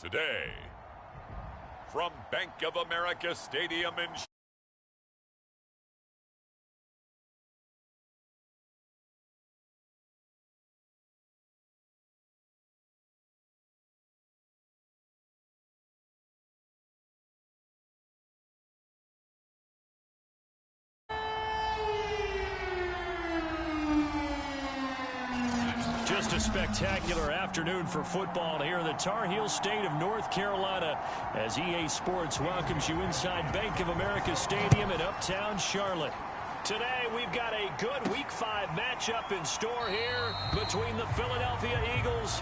Today, from Bank of America Stadium in Just a spectacular afternoon for football here in the Tar Heel state of North Carolina as EA Sports welcomes you inside Bank of America Stadium in uptown Charlotte. Today we've got a good Week 5 matchup in store here between the Philadelphia Eagles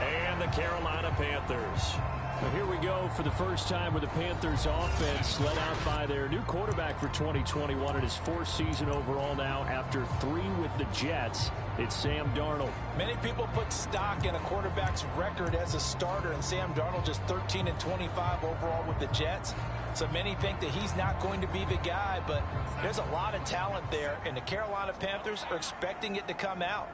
and the Carolina Panthers. Well, here we go for the first time with the Panthers offense led out by their new quarterback for 2021 in his fourth season overall now after 3 with the Jets. It's Sam Darnold. Many people put stock in a quarterback's record as a starter, and Sam Darnold just 13-25 overall with the Jets. So many think that he's not going to be the guy, but there's a lot of talent there, and the Carolina Panthers are expecting it to come out.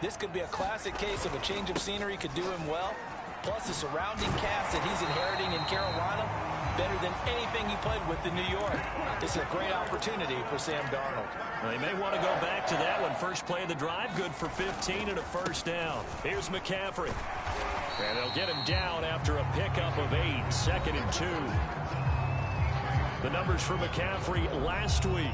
This could be a classic case of a change of scenery could do him well. Plus the surrounding cast that he's inheriting in Carolina, better than anything he played with in New York. This is a great opportunity for Sam Darnold. Well, they may want to go back to that one. First play of the drive, good for 15 and a first down. Here's McCaffrey. And they'll get him down after a pickup of 8, 2nd and 2. The numbers for McCaffrey last week.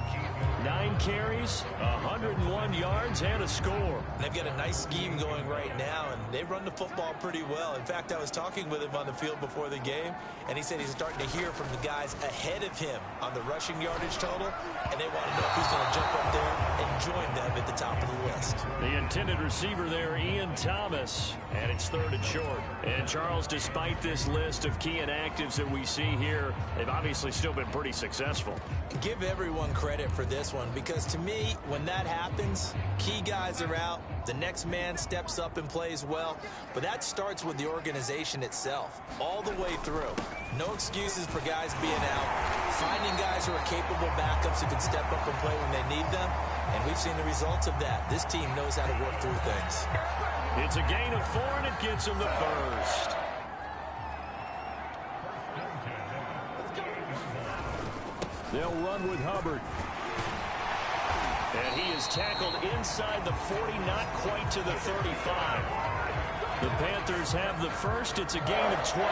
9 carries, 101 yards, and a score. They've got a nice scheme going right now, and they run the football pretty well. In fact, I was talking with him on the field before the game, and he said he's starting to hear from the guys ahead of him on the rushing yardage total, and they want to know if he's going to jump up there and join them at the top of the list. The intended receiver there, Ian Thomas, and it's 3rd and short. And Charles, despite this list of key inactives that we see here, they've obviously still been pretty successful. Give everyone credit for this one, because to me, when that happens, key guys are out, the next man steps up and plays well, but that starts with the organization itself, all the way through. No excuses for guys being out, finding guys who are capable backups who can step up and play when they need them, and we've seen the results of that. This team knows how to work through things. It's a gain of 4, and it gets him the first. They'll run with Hubbard. And he is tackled inside the 40, not quite to the 35. The Panthers have the first. It's a gain of 12.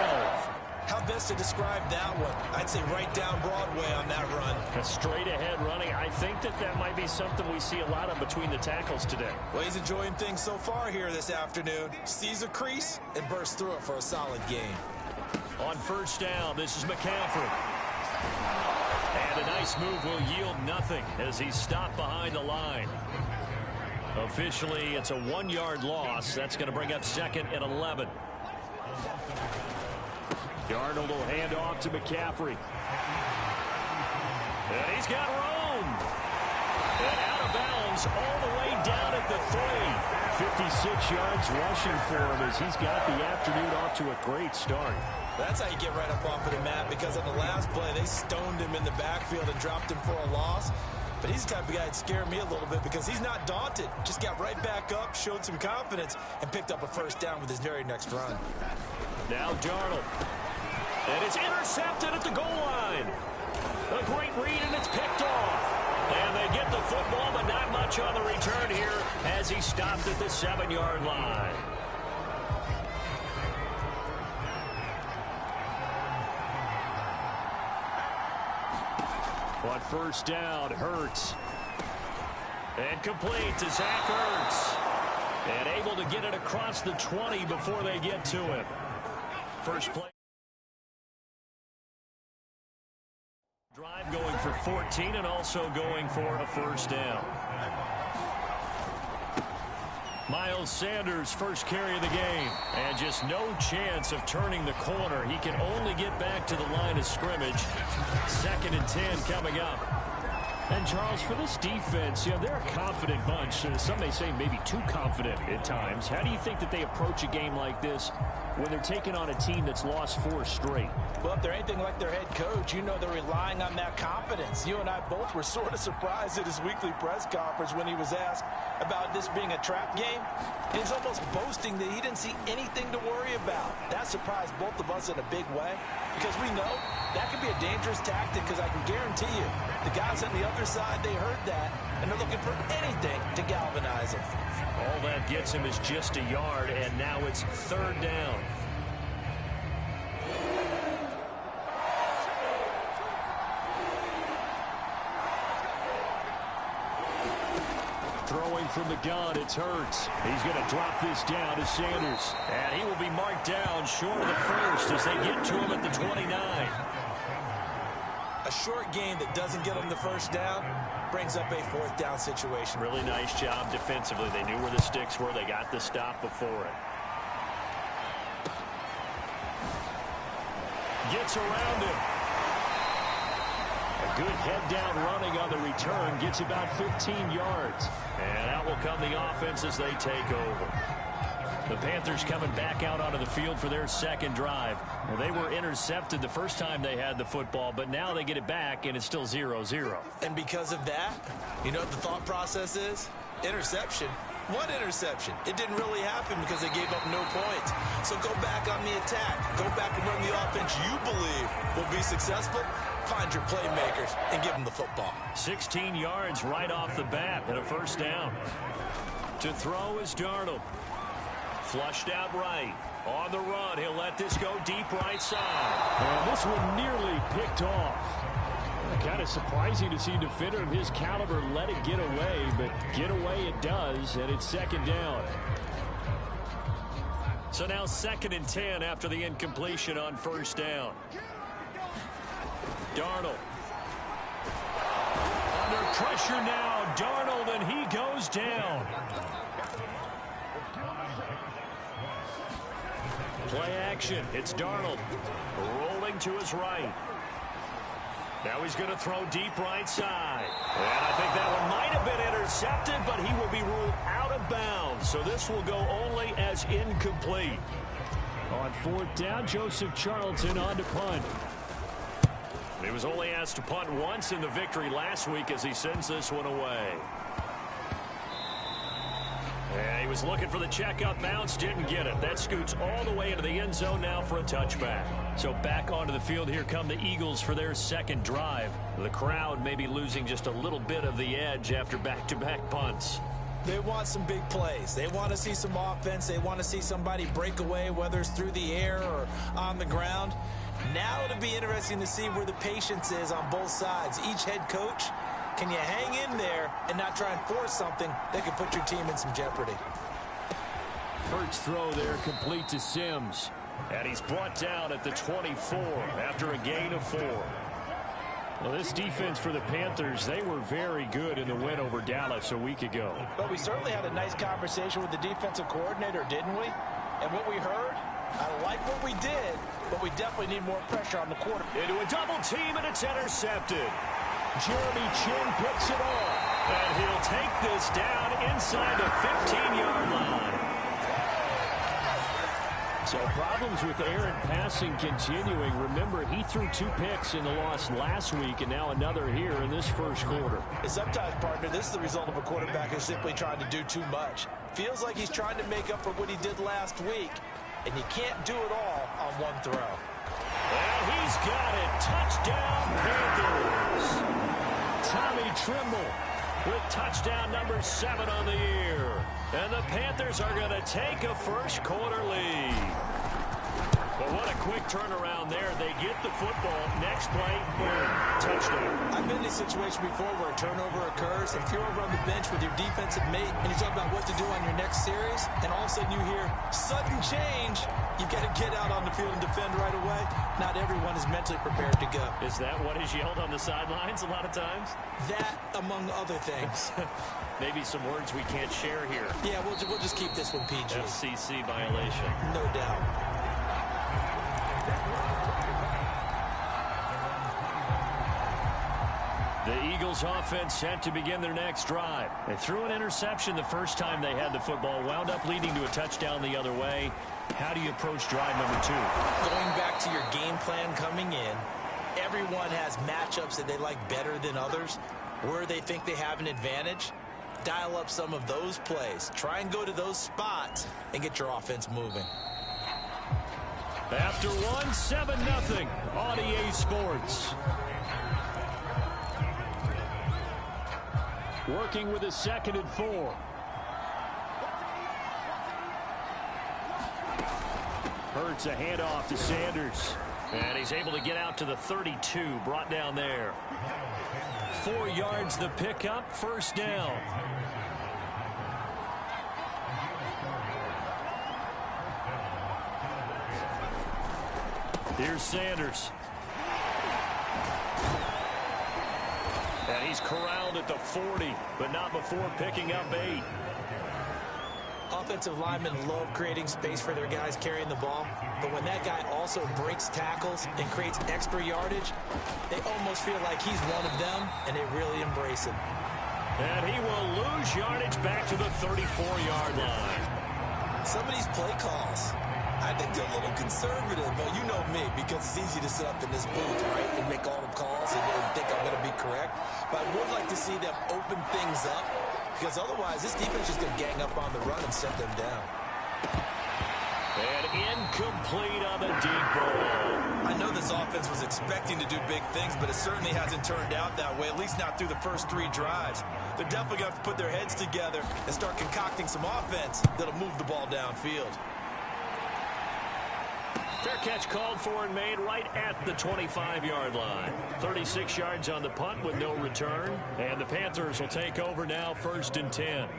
How best to describe that one? I'd say right down Broadway on that run. A straight-ahead running. I think that might be something we see a lot of between the tackles today. Well, he's enjoying things so far here this afternoon. Sees a crease and bursts through it for a solid gain. On first down, this is McCaffrey. And a nice move will yield nothing as he's stopped behind the line. Officially, it's a 1-yard loss. That's going to bring up 2nd and 11. Darnold will hand off to McCaffrey. And he's got room. And out of bounds all the way down at the 3. 56 yards rushing for him as he's got the afternoon off to a great start. That's how you get right up off of the mat, because on the last play, they stoned him in the backfield and dropped him for a loss. But he's the type of guy that scared me a little bit because he's not daunted. Just got right back up, showed some confidence, and picked up a first down with his very next run. Now Darnold. And it's intercepted at the goal line. A great read, and it's picked off. And they get the football, but not much on the return here as he stopped at the 7-yard line. On first down, Hurts. And complete to Zach Ertz. And able to get it across the 20 before they get to him. First play. Drive going for 14 and also going for a first down. Miles Sanders, first carry of the game. And just no chance of turning the corner. He can only get back to the line of scrimmage. 2nd and 10 coming up. And, Charles, for this defense, they're a confident bunch. Some may say maybe too confident at times. How do you think that they approach a game like this when they're taking on a team that's lost 4 straight? Well, if they're anything like their head coach, you know they're relying on that confidence. You and I both were sort of surprised at his weekly press conference when he was asked about this being a trap game. He was almost boasting that he didn't see anything to worry about. That surprised both of us in a big way because we know that could be a dangerous tactic because I can guarantee you the guys on the other side, they heard that, and they're looking for anything to galvanize them. All that gets him is just a yard, and now it's 3rd down. Throwing from the gun, it's Hurts. He's going to drop this down to Sanders. And he will be marked down short of the first as they get to him at the 29. A short gain that doesn't get them the first down brings up a 4th down situation. Really nice job defensively. They knew where the sticks were. They got the stop before it. Gets around him. A good head-down running on the return. Gets about 15 yards. And out will come the offense as they take over. The Panthers coming back out onto the field for their 2nd drive. Well, they were intercepted the first time they had the football, but now they get it back, and it's still 0-0. And because of that, you know what the thought process is? Interception. What interception? It didn't really happen because they gave up no points. So go back on the attack. Go back and run the offense you believe will be successful. Find your playmakers and give them the football. 16 yards right off the bat and a 1st down. To throw is Darnold. Flushed out right. On the run, he'll let this go deep right side. And this one nearly picked off. Kind of surprising to see a defender of his caliber let it get away, but get away it does, and it's 2nd down. So now 2nd and 10 after the incompletion on 1st down. Darnold. Under pressure now, Darnold, and he goes down. Play action. It's Darnold rolling to his right. Now he's going to throw deep right side. And I think that one might have been intercepted, but he will be ruled out of bounds. So this will go only as incomplete. On 4th down, Joseph Charlton on to punt. He was only asked to punt once in the victory last week as he sends this one away. And he was looking for the checkout bounce, didn't get it. That scoots all the way into the end zone now for a touchback. So back onto the field, here come the Eagles for their 2nd drive. The crowd may be losing just a little bit of the edge after back-to-back punts. They want some big plays. They want to see some offense. They want to see somebody break away, whether it's through the air or on the ground. Now it'll be interesting to see where the patience is on both sides. Each head coach, can you hang in there and not try and force something that could put your team in some jeopardy? Hurts throw there, complete to Sims. And he's brought down at the 24 after a gain of 4. Well, this defense for the Panthers, they were very good in the win over Dallas a week ago. But we certainly had a nice conversation with the defensive coordinator, didn't we? And what we heard, I like what we did, but we definitely need more pressure on the quarterback. Into a double team, and it's intercepted. Jeremy Chin picks it off. And he'll take this down inside the 15-yard line. So problems with air and passing continuing. Remember, he threw 2 picks in the loss last week, and now another here in this first quarter. And sometimes, partner, this is the result of a quarterback who's simply trying to do too much. Feels like he's trying to make up for what he did last week, and you can't do it all on one throw. And he's got it. Touchdown, Panthers. Tommy Tremble with touchdown number 7 on the year. And the Panthers are going to take a first quarter lead. But what a quick turnaround there. They get the football. Next play, boom, touchdown. I've been in a situation before where a turnover occurs. If you're over on the bench with your defensive mate and you're talking about what to do on your next series, and all of a sudden you hear sudden change, you've got to get out on the field and defend right away. Not everyone is mentally prepared to go. Is that what is yelled on the sidelines a lot of times? That, among other things. Maybe some words we can't share here. Yeah, we'll just keep this one PG. FCC violation. No doubt. The Eagles offense set to begin their next drive. They threw an interception the first time they had the football, wound up leading to a touchdown the other way. How do you approach drive number 2? Going back to your game plan coming in, everyone has matchups that they like better than others, where they think they have an advantage. Dial up some of those plays. Try and go to those spots and get your offense moving. After one, 7-0 on EA Sports. Working with a 2nd and 4. Hurts a handoff to Sanders. And he's able to get out to the 32, brought down there. 4 yards the pickup, first down. Here's Sanders. And he's corralled at the 40, but not before picking up 8. Offensive linemen love creating space for their guys carrying the ball, but when that guy also breaks tackles and creates extra yardage, they almost feel like he's one of them, and they really embrace him. And he will lose yardage back to the 34-yard line. Some of these play calls, I think they're a little conservative, but you know me, because it's easy to sit up in this booth, right, and make all the calls and think I'm going to be correct. But I would like to see them open things up, because otherwise this defense is going to gang up on the run and set them down. And incomplete on the deep ball. I know this offense was expecting to do big things, but it certainly hasn't turned out that way, at least not through the first 3 drives. They're definitely going to have to put their heads together and start concocting some offense that'll move the ball downfield. Fair catch called for and made right at the 25-yard line. 36 yards on the punt with no return. And the Panthers will take over now, 1st and 10.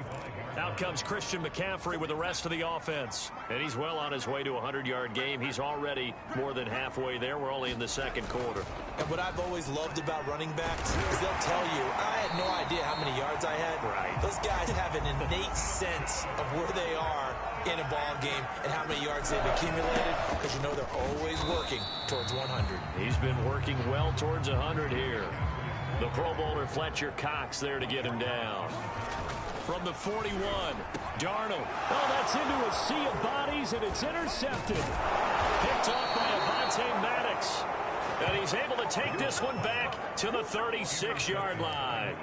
Out comes Christian McCaffrey with the rest of the offense. And he's well on his way to a 100-yard game. He's already more than halfway there. We're only in the 2nd quarter. And what I've always loved about running backs is they'll tell you, I had no idea how many yards I had. Right. Those guys have an innate sense of where they are in a ball game and how many yards they've accumulated, because you know they're always working towards 100. He's been working well towards 100 here. The Pro Bowler Fletcher Cox there to get him down. From the 41, Darnold. Oh, that's into a sea of bodies, and it's intercepted. Picked off by Avonte Maddox. And he's able to take this one back to the 36-yard line.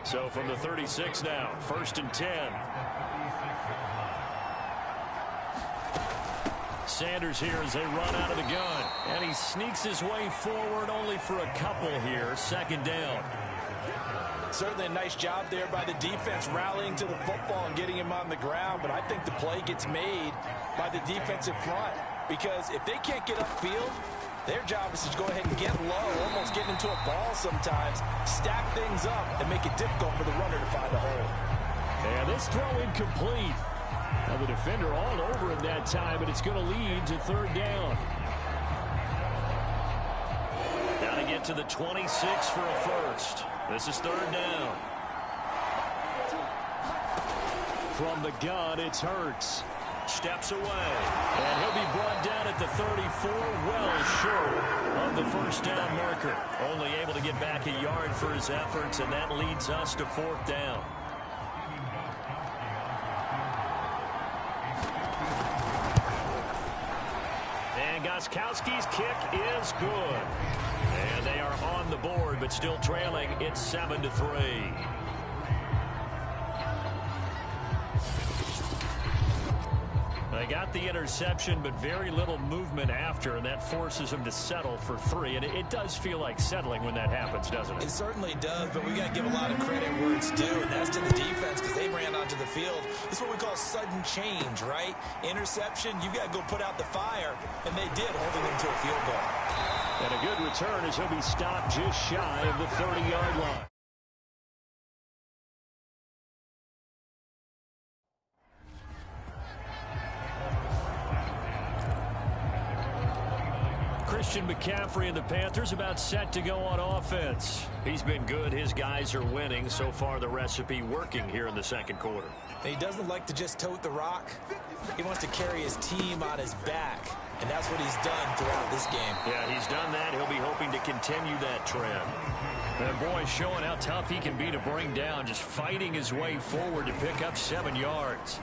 So from the 36 now, 1st and 10. Sanders here as they run out of the gun. And he sneaks his way forward only for a couple here. 2nd down. Certainly a nice job there by the defense rallying to the football and getting him on the ground, but I think the play gets made by the defensive front, because if they can't get upfield, their job is to go ahead and get low, almost get into a ball sometimes, stack things up, and make it difficult for the runner to find a hole. And this throw incomplete. Now the defender all over him that time, but it's going to lead to 3rd down. Got to get to the 26 for a first. This is 3rd down. From the gun, it's Hurts. Steps away. And he'll be brought down at the 34, well short of the 1st down marker. Only able to get back a yard for his efforts, and that leads us to 4th down. And Gostkowski's kick is good. And they are on the board, but still trailing. It's 7-3. They got the interception, but very little movement after, and that forces them to settle for 3. And it does feel like settling when that happens, doesn't it? It certainly does, but we got to give a lot of credit where it's due, and that's to the defense, because they ran onto the field. This is what we call sudden change, right? Interception, you got to go put out the fire, and they did, holding them to a field goal. And a good return as he'll be stopped just shy of the 30-yard line. Christian McCaffrey and the Panthers about set to go on offense. He's been good. His guys are winning. So far, the recipe working here in the 2nd quarter. He doesn't like to just tote the rock. He wants to carry his team on his back, and that's what he's done throughout this game. Yeah, he's done that. He'll be hoping to continue that trend. And boy, showing how tough he can be to bring down, just fighting his way forward to pick up 7 yards.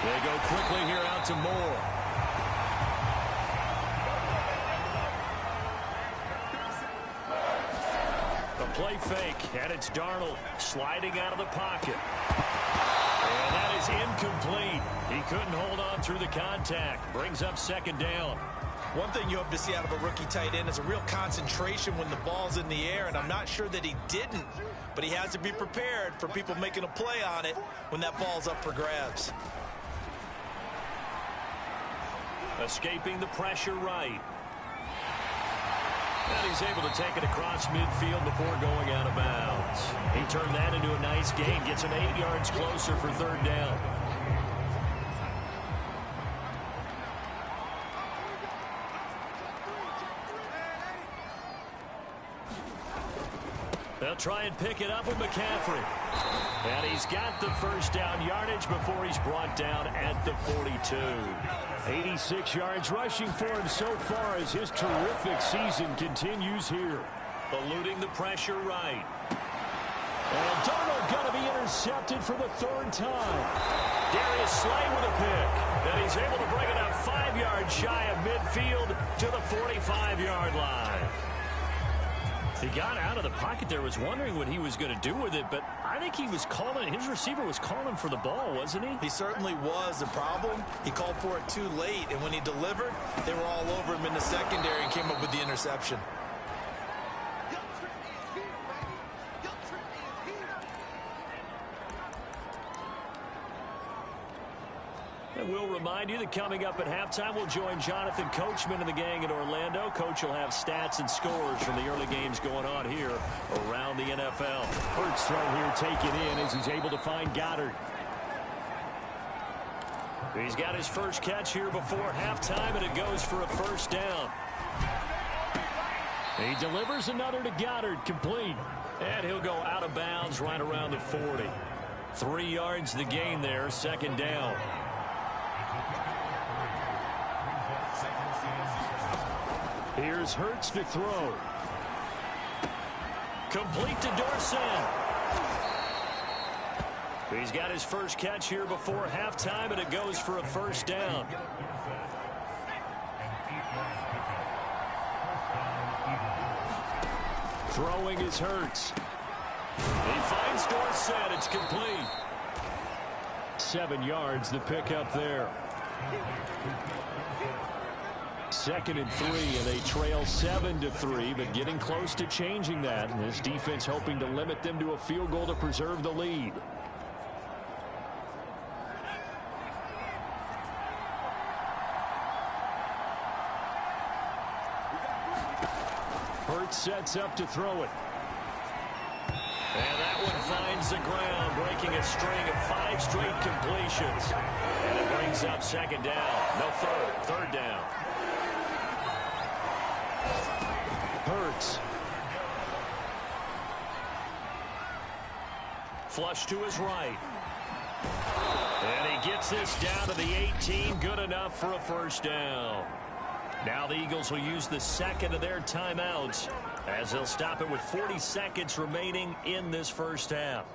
They go quickly here out to Moore. The play fake, and it's Darnold sliding out of the pocket. And that is incomplete. He couldn't hold on through the contact. Brings up 2nd down. One thing you hope to see out of a rookie tight end is a real concentration when the ball's in the air, and I'm not sure that he didn't, but he has to be prepared for people making a play on it when that ball's up for grabs. Escaping the pressure right. And he's able to take it across midfield before going out of bounds. He turned that into a nice gain, gets him 8 yards closer for 3rd down. They'll try and pick it up with McCaffrey. And he's got the 1st down yardage before he's brought down at the 42. 86 yards rushing for him so far as his terrific season continues here. Eluding the pressure right. And Darnold going to be intercepted for the 3rd time. Darius Slay with a pick. And he's able to bring it up 5 yards shy of midfield to the 45-yard line. He got out of the pocket there, was wondering what he was going to do with it, but I think he was calling, his receiver was calling for the ball, wasn't he? He certainly was. The problem, he called for it too late, and when he delivered, they were all over him in the secondary and came up with the interception. And we'll remind you that coming up at halftime, we'll join Jonathan Coachman and the gang in Orlando. Coach will have stats and scores from the early games going on here around the NFL. Hurts throw here taken in as he's able to find Goddard. He's got his first catch here before halftime, and it goes for a 1st down. He delivers another to Goddard, complete. And he'll go out of bounds right around the 40. 3 yards the gain there, 2nd down. Here's Hurts to throw. Complete to Dorsett. He's got his first catch here before halftime, and it goes for a 1st down. Throwing is Hurts. He finds Dorsett. It's complete. 7 yards, the pickup there. 2nd and 3, and they trail 7-3, but getting close to changing that. And this defense hoping to limit them to a field goal to preserve the lead. Hurts sets up to throw it. And that one finds the ground, breaking a string of 5 straight completions. And it brings up 2nd down. No, 3rd down. Hurts. Flush to his right. And he gets this down to the 18. Good enough for a 1st down. Now the Eagles will use the 2nd of their timeouts as they'll stop it with 40 seconds remaining in this 1st half.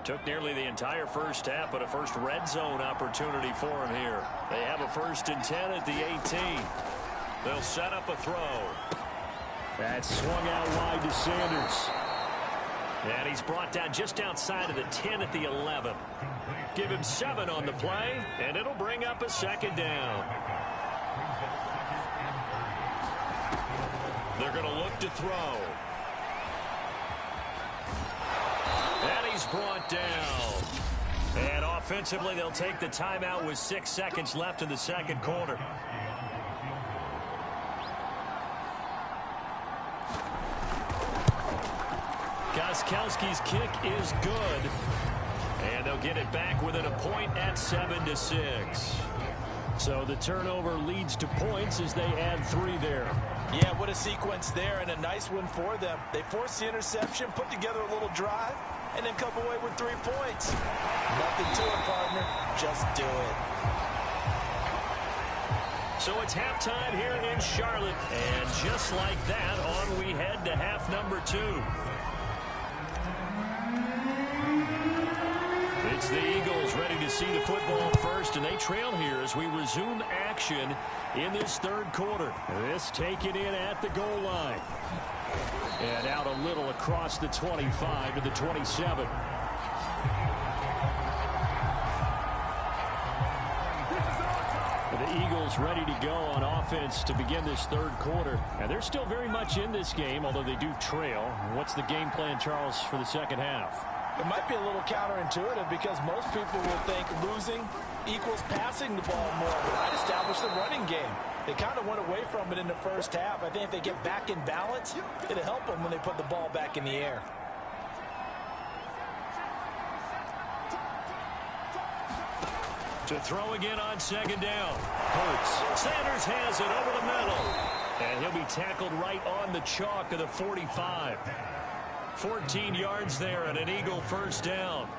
Took nearly the entire 1st half, but a first red zone opportunity for him here. They have a 1st and 10 at the 18. They'll set up a throw. That swung out wide to Sanders. And he's brought down just outside of the 10 at the 11. Give him 7 on the play, and it'll bring up a 2nd down. They're going to look to throw. And he's brought down. And offensively, they'll take the timeout with 6 seconds left in the 2nd quarter. Gostkowski's kick is good. And they'll get it back within a point at 7-6. So the turnover leads to points as they add 3 there. Yeah, what a sequence there, and a nice one for them. They forced the interception, put together a little drive, and then come away with 3 points. Nothing to it, partner. Just do it. So it's halftime here in Charlotte. And just like that, on we head to half number 2. It's the Eagles ready to see the football first, and they trail here as we resume action in this third quarter. This taken in at the goal line. And out a little across the 25 to the 27. The Eagles ready to go on offense to begin this third quarter. And they're still very much in this game, although they do trail. What's the game plan, Charles, for the second half? It might be a little counterintuitive because most people will think losing equals passing the ball more. But I'd establish the running game. They kind of went away from it in the first half. I think if they get back in balance, it'll help them when they put the ball back in the air. To throw again on second down. Hurts. Sanders has it over the middle. And he'll be tackled right on the chalk of the 45. 14 yards there and an Eagle first down.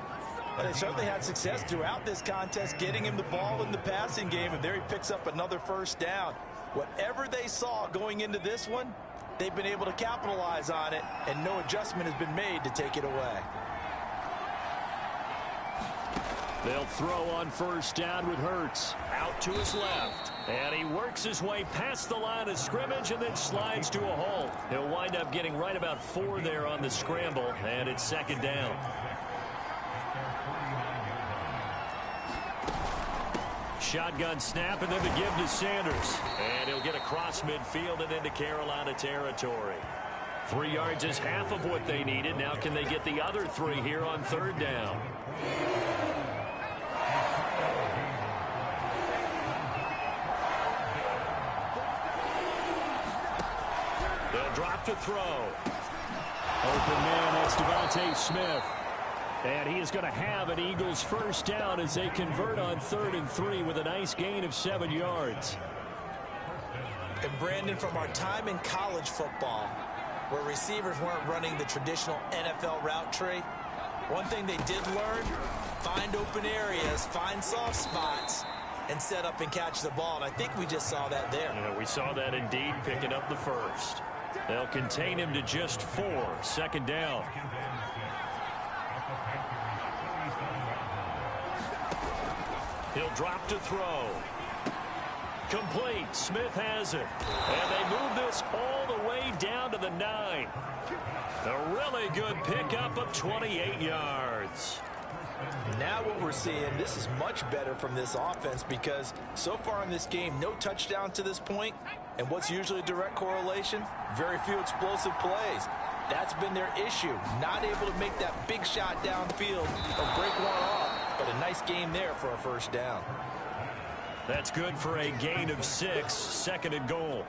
But they certainly had success throughout this contest getting him the ball in the passing game, and there he picks up another first down. Whatever they saw going into this one, they've been able to capitalize on it, and no adjustment has been made to take it away. They'll throw on first down with Hurts. Out to his left. And he works his way past the line of scrimmage and then slides to a hole. He'll wind up getting right about 4 there on the scramble, and it's second down. Shotgun snap and then the give to Sanders. And he'll get across midfield and into Carolina territory. 3 yards is half of what they needed. Now can they get the other 3 here on third down? They'll drop to throw. Open man, that's Devontae Smith. And he is going to have an Eagles first down as they convert on 3rd and 3 with a nice gain of 7 yards. And Brandon, from our time in college football, where receivers weren't running the traditional NFL route tree, one thing they did learn, find open areas, find soft spots, and set up and catch the ball. And I think we just saw that there. Yeah, we saw that indeed, picking up the first. They'll contain him to just 4. Second down. He'll drop to throw. Complete. Smith has it. And they move this all the way down to the 9. A really good pickup of 28 yards. Now what we're seeing, this is much better from this offense because so far in this game, no touchdown to this point. And what's usually a direct correlation? Very few explosive plays. That's been their issue. Not able to make that big shot downfield or break one off. But a nice game there for a first down. That's good for a gain of 6. Second and goal.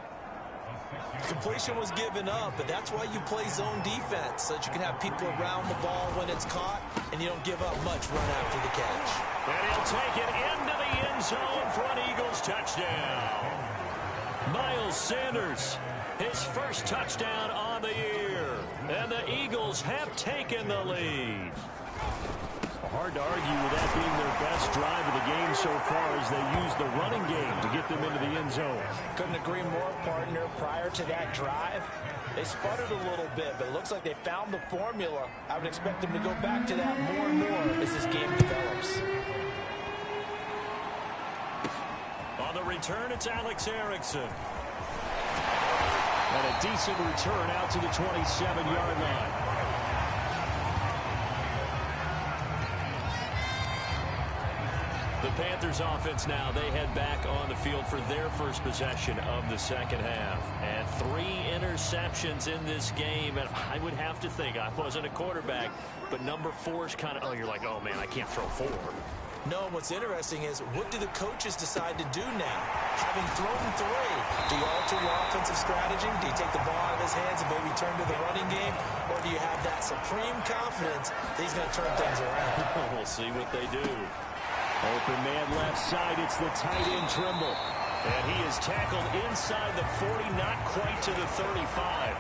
Completion was given up, but that's why you play zone defense, so that you can have people around the ball when it's caught, and you don't give up much run after the catch. And he'll take it into the end zone for an Eagles touchdown. Miles Sanders, his first touchdown on the year. And the Eagles have taken the lead. Hard to argue with that being their best drive of the game so far as they use the running game to get them into the end zone. Couldn't agree more, partner. Prior to that drive, they sputtered a little bit, but it looks like they found the formula. I would expect them to go back to that more and more as this game develops. On the return, it's Alex Erickson. And a decent return out to the 27-yard line. The Panthers offense now, they head back on the field for their first possession of the second half. And 3 interceptions in this game. And I would have to think, I wasn't a quarterback, but number 4 is kind of, oh, you're like, oh, man, I can't throw 4. No, what's interesting is, what do the coaches decide to do now? Having thrown 3, do you alter your offensive strategy? Do you take the ball out of his hands and maybe turn to the running game? Or do you have that supreme confidence that he's going to turn things around? We'll see what they do. Open man left side, it's the tight end Trimble. And he is tackled inside the 40, not quite to the 35.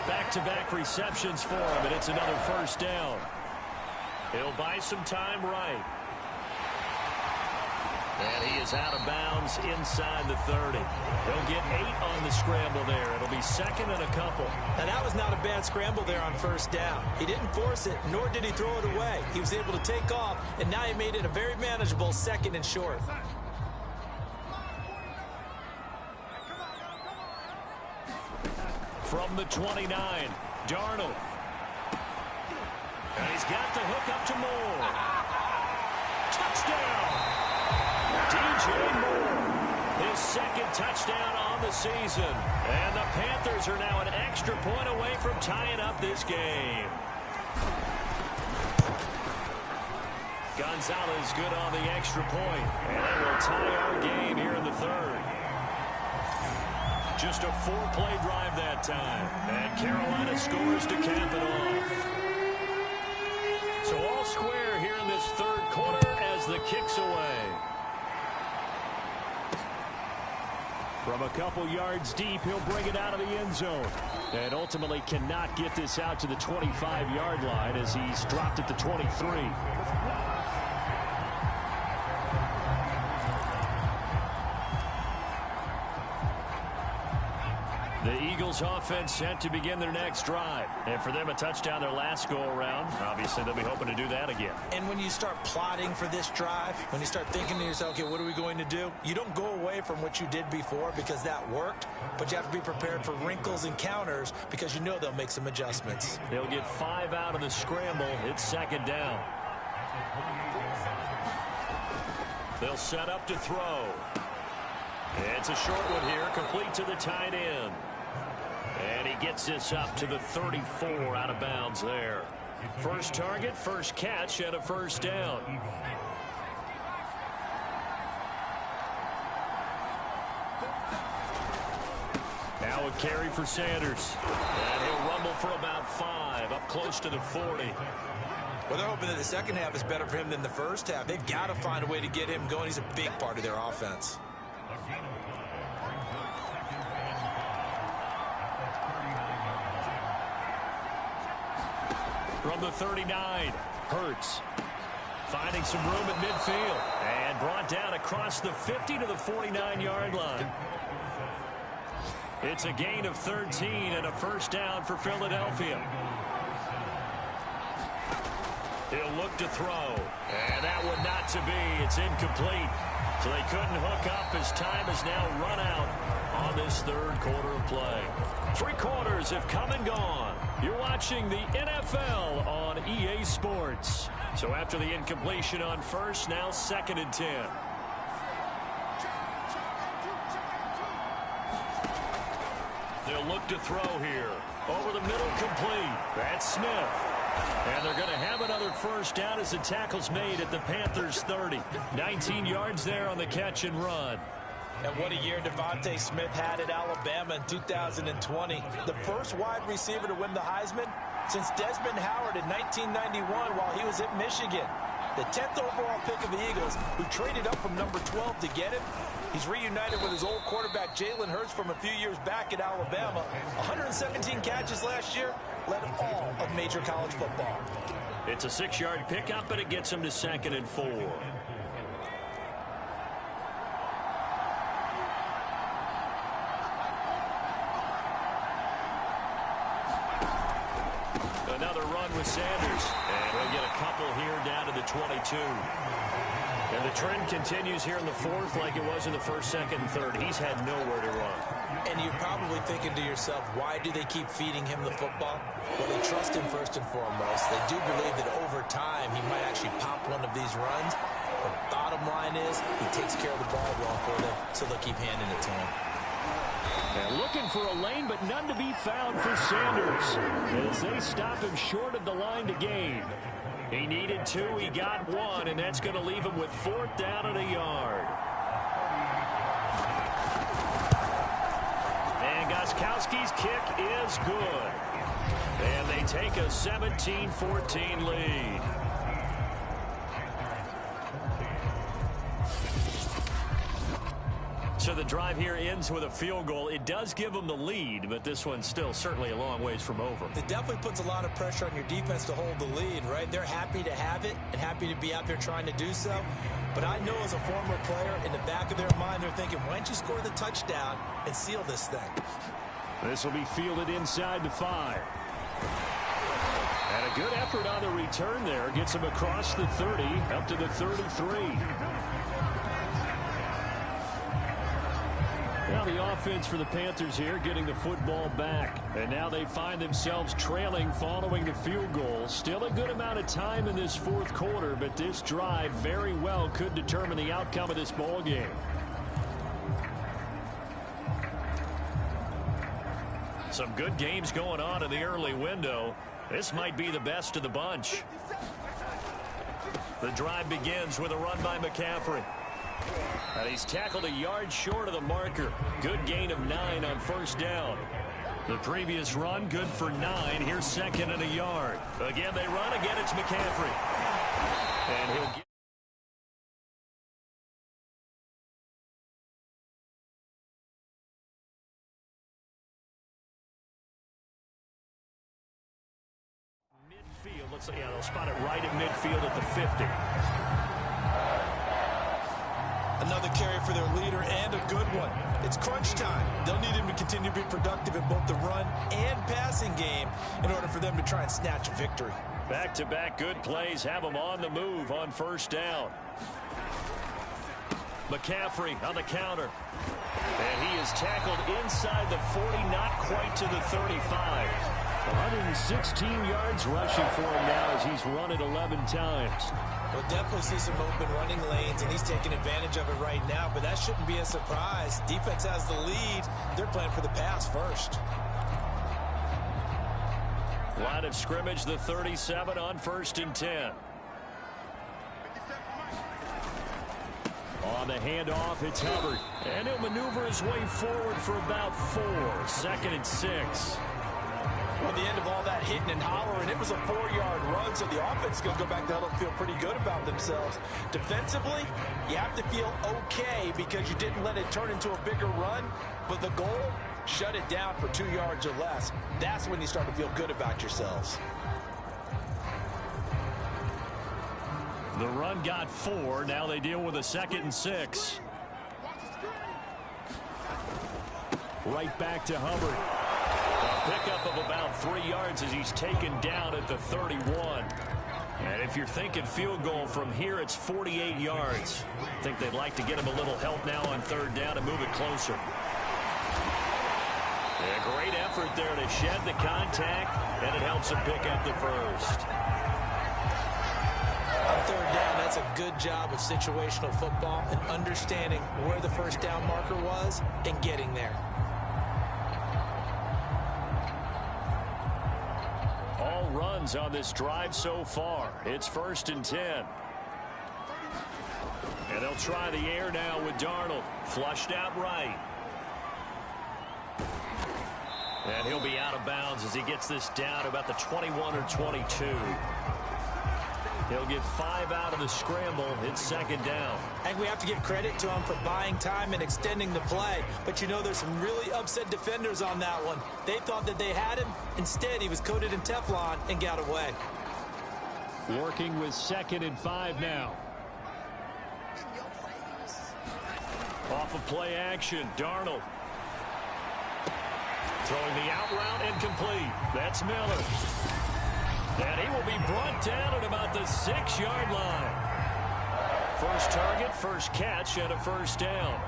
Back-to-back receptions for him, and it's another first down. He'll buy some time right. And he is out of bounds inside the 30. He'll get 8 on the scramble there. It'll be second and a couple. And that was not a bad scramble there on first down. He didn't force it, nor did he throw it away. He was able to take off, and now he made it a very manageable second and short. From the 29, Darnold. And he's got the hook up to Moore. Touchdown! DJ Moore, his second touchdown on the season. And the Panthers are now an extra point away from tying up this game. Gonzalez good on the extra point. And it will tie our game here in the third. Just a 4-play drive that time. And Carolina scores to cap it off. So all square here in this third quarter as the kick's away. From a couple yards deep, he'll bring it out of the end zone. And ultimately cannot get this out to the 25-yard line as he's dropped at the 23. The Eagles offense set to begin their next drive. And for them, a touchdown their last go-around. Obviously, they'll be hoping to do that again. And when you start plotting for this drive, when you start thinking to yourself, okay, what are we going to do? You don't go away from what you did before because that worked, but you have to be prepared for wrinkles and counters because you know they'll make some adjustments. They'll get 5 out of the scramble. It's second down. They'll set up to throw. It's a short one here, complete to the tight end. And he gets this up to the 34 out of bounds there. First target, first catch, and a first down. Now a carry for Sanders. And he'll rumble for about 5, up close to the 40. Well, they're hoping that the second half is better for him than the first half. They've got to find a way to get him going. He's a big part of their offense. From the 39, Hurts finding some room at midfield and brought down across the 50 to the 49-yard line. It's a gain of 13 and a first down for Philadelphia. He'll look to throw, and that one not to be. It's incomplete. So they couldn't hook up as time has now run out on this third quarter of play. 3 quarters have come and gone. You're watching the NFL on EA Sports. So after the incompletion on first, now second and 10. They'll look to throw here. Over the middle, complete. That's Smith. And they're going to have another first down as the tackle's made at the Panthers' 30. 19 yards there on the catch and run. And what a year Devontae Smith had at Alabama in 2020. The first wide receiver to win the Heisman since Desmond Howard in 1991 while he was at Michigan. The 10th overall pick of the Eagles, who traded up from number 12 to get him. He's reunited with his old quarterback Jalen Hurts from a few years back at Alabama. 117 catches last year, led all of major college football. It's a 6-yard pickup, but it gets him to second and 4. Another run with Sanders. And we'll get a couple here down to the 22. And the trend continues here in the fourth like it was in the first, second, and third. He's had nowhere to run. And you're probably thinking to yourself, why do they keep feeding him the football? Well, they trust him first and foremost. They do believe that over time he might actually pop one of these runs. The bottom line is he takes care of the ball well for them, so they'll keep handing it to him. And looking for a lane, but none to be found for Sanders as they stop him short of the line to gain. He needed 2, he got 1, and that's going to leave him with 4th down and a yard. And Gostkowski's kick is good. And they take a 17-14 lead. So the drive here ends with a field goal. It does give them the lead, but this one's still certainly a long ways from over. It definitely puts a lot of pressure on your defense to hold the lead, right? They're happy to have it and happy to be out there trying to do so. But I know as a former player, in the back of their mind, they're thinking, why don't you score the touchdown and seal this thing? This will be fielded inside the 5. And a good effort on the return there. Gets him across the 30, up to the 33. Now the offense for the Panthers here getting the football back. And now they find themselves trailing following the field goal. Still a good amount of time in this fourth quarter, but this drive very well could determine the outcome of this ball game. Some good games going on in the early window. This might be the best of the bunch. The drive begins with a run by McCaffrey. And he's tackled a yard short of the marker. Good gain of 9 on first down. The previous run, good for 9. Here's second and a yard. Again, they run. Again, it's McCaffrey. And he'll get midfield. Let's see. Yeah, they'll spot it right at midfield at the 50. Another carry for their leader and a good one. It's crunch time. They'll need him to continue to be productive in both the run and passing game in order for them to try and snatch a victory. Back-to-back good plays have them on the move on first down. McCaffrey on the counter. And he is tackled inside the 40, not quite to the 35. 116 yards rushing for him now as he's run it 11 times. We'll definitely see some open running lanes, and he's taking advantage of it right now, but that shouldn't be a surprise. Defense has the lead. They're playing for the pass first. Line of scrimmage, the 37 on first and 10. On the handoff, it's Hubbard. And he'll maneuver his way forward for about 4. Second and 6. At the end of all that hitting and hollering, it was a 4-yard run, so the offense is going to go back to huddle and feel pretty good about themselves. Defensively, you have to feel okay because you didn't let it turn into a bigger run, but the goal, shut it down for 2 yards or less. That's when you start to feel good about yourselves. The run got 4. Now they deal with a second and 6. Right back to Hubbard. Pickup of about 3 yards as he's taken down at the 31. And if you're thinking field goal from here, it's 48 yards. I think they'd like to get him a little help now on third down and move it closer. A great effort there to shed the contact, and it helps him pick up the first. On third down, that's a good job of situational football and understanding where the first down marker was and getting there. All runs on this drive so far. It's first and 10. And they'll try the air now with Darnold. Flushed out right. And he'll be out of bounds as he gets this down to about the 21 or 22. He'll get 5 out of the scramble. It's second down. I think we have to give credit to him for buying time and extending the play. But, you know, there's some really upset defenders on that one. They thought that they had him. Instead, he was coated in Teflon and got away. Working with second and 5 now. Off of play action, Darnold. Throwing the out route incomplete. That's Miller. And he will be brought down at about the 6-yard line. First target, first catch, and a first down.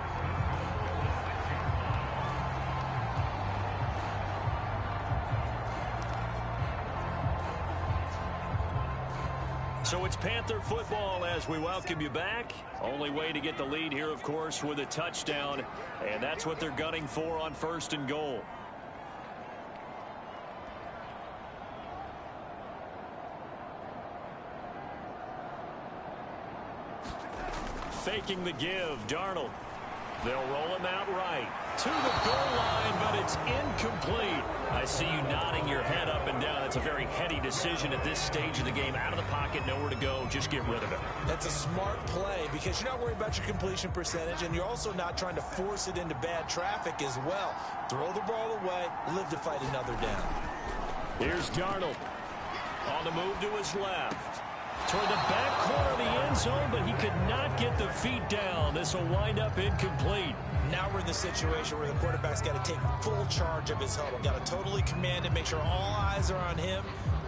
So it's Panther football as we welcome you back. Only way to get the lead here, of course, with a touchdown. And that's what they're gunning for on first and goal. Faking the give, Darnold. They'll roll him out right. to the goal line, but it's incomplete. I see you nodding your head up and down. It's a very heady decision at this stage of the game. Out of the pocket, nowhere to go. Just get rid of it. That's a smart play because you're not worried about your completion percentage, and you're also not trying to force it into bad traffic as well. Throw the ball away, live to fight another down. Here's Darnold on the move to his left. Toward the back corner of the end zone, but he could not get the feet down. This will wind up incomplete. Now we're in the situation where the quarterback's got to take full charge of his huddle. Got to totally command it, make sure all eyes are on him.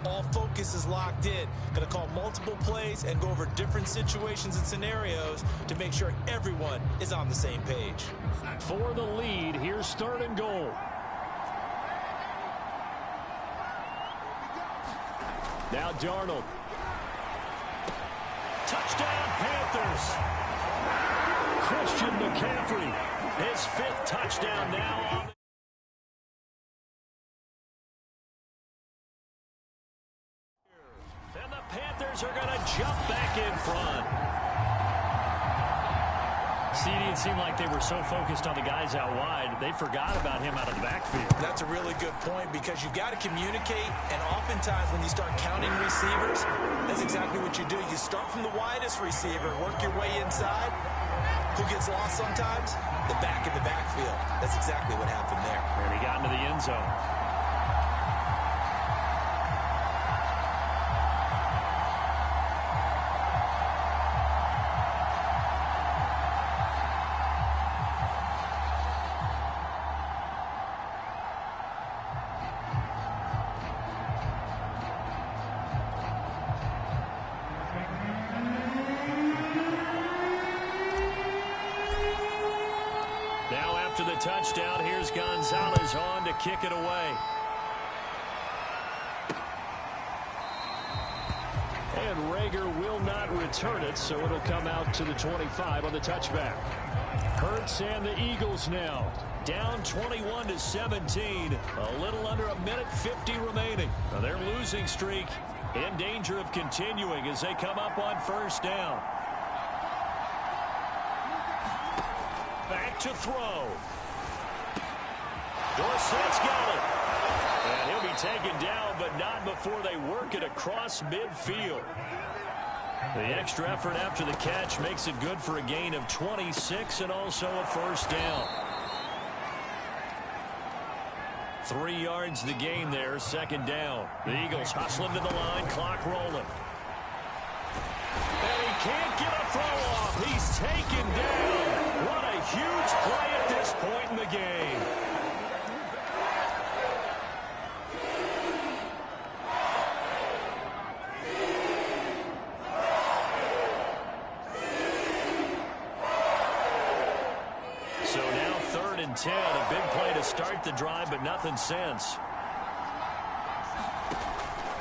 All focus is locked in. Going to call multiple plays and go over different situations and scenarios to make sure everyone is on the same page. For the lead, here's 3rd and goal. Now Darnold. Touchdown, Panthers. Christian McCaffrey, his 5th touchdown now. And the Panthers are going to jump back in front. CD, it seemed like they were so focused on the guys out wide, they forgot about him out of the backfield. That's a really good point because you've got to communicate, and oftentimes when you start counting receivers, that's exactly what you do. You start from the widest receiver, work your way inside. Who gets lost sometimes? The back in the backfield. That's exactly what happened there. And he got into the end zone. After the touchdown, here's Gonzalez on to kick it away. And Rager will not return it, so it'll come out to the 25 on the touchback. Hurts and the Eagles now down 21-17. A little under a minute 50 remaining. Now their losing streak in danger of continuing as they come up on 1st down. Back to throw. Dorsett's got it. And he'll be taken down, but not before they work it across midfield. The extra effort after the catch makes it good for a gain of 26 and also a 1st down. 3 yards the gain there, 2nd down. The Eagles hustling to the line, clock rolling. And he can't get a throw off. He's taken down. What a huge play at this point in the game. So now 3rd and 10. A big play to start the drive, but nothing since.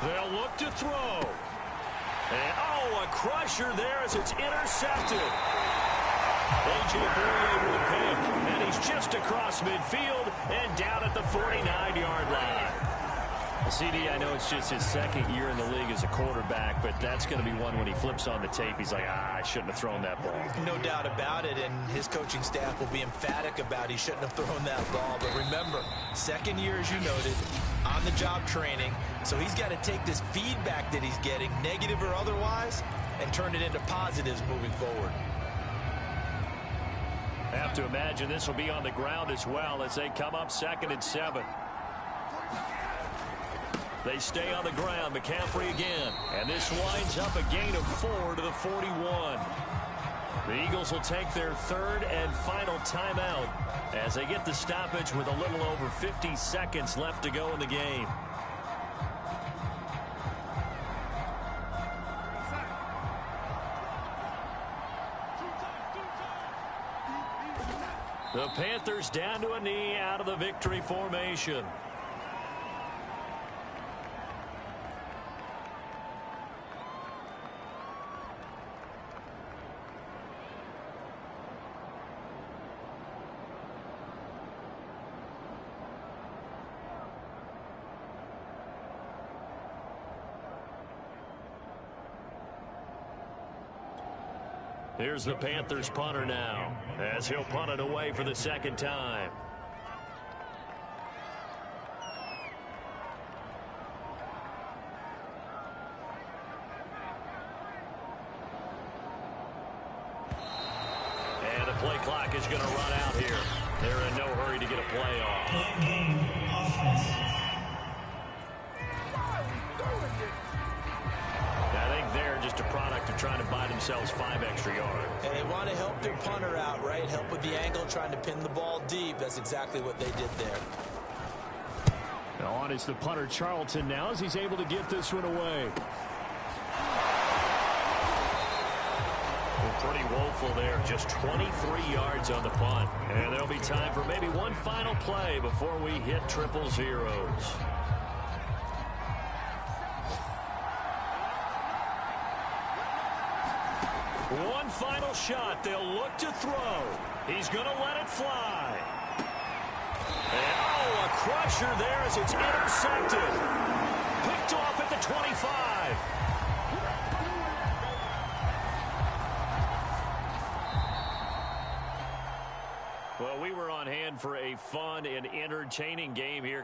They'll look to throw. And, oh, a crusher there as it's intercepted. A.J. Boyer with a pick, and he's just across midfield and down at the 49-yard line. CD, I know it's just his 2nd year in the league as a quarterback, but that's going to be one when he flips on the tape. He's like, I shouldn't have thrown that ball. No doubt about it, and his coaching staff will be emphatic about he shouldn't have thrown that ball. But remember, 2nd year, as you noted, on-the-job training, so he's got to take this feedback that he's getting, negative or otherwise, and turn it into positives moving forward. I have to imagine this will be on the ground as well as they come up 2nd and 7. They stay on the ground. McCaffrey again. And this winds up a gain of 4 to the 41. The Eagles will take their 3rd and final timeout as they get the stoppage with a little over 50 seconds left to go in the game. The Panthers down to a knee out of the victory formation. Here's the Panthers punter now as he'll punt it away for the 2nd time. play clock is going to run out here. They're in no hurry to get a play off. I think they're just a product of trying to buy themselves 5 extra yards. And they want to help their punter out, right? Help with the angle, trying to pin the ball deep. That's exactly what they did there. On is the punter Charlton now as he's able to get this one away. Well, pretty woeful there. Just 23 yards on the punt. And there'll be time for maybe one final play before we hit triple zeros. One final shot. They'll look to throw. He's going to let it fly. And, oh, a crusher there as it's intercepted. Picked off at the 25. Well, we were on hand for a fun and entertaining game here.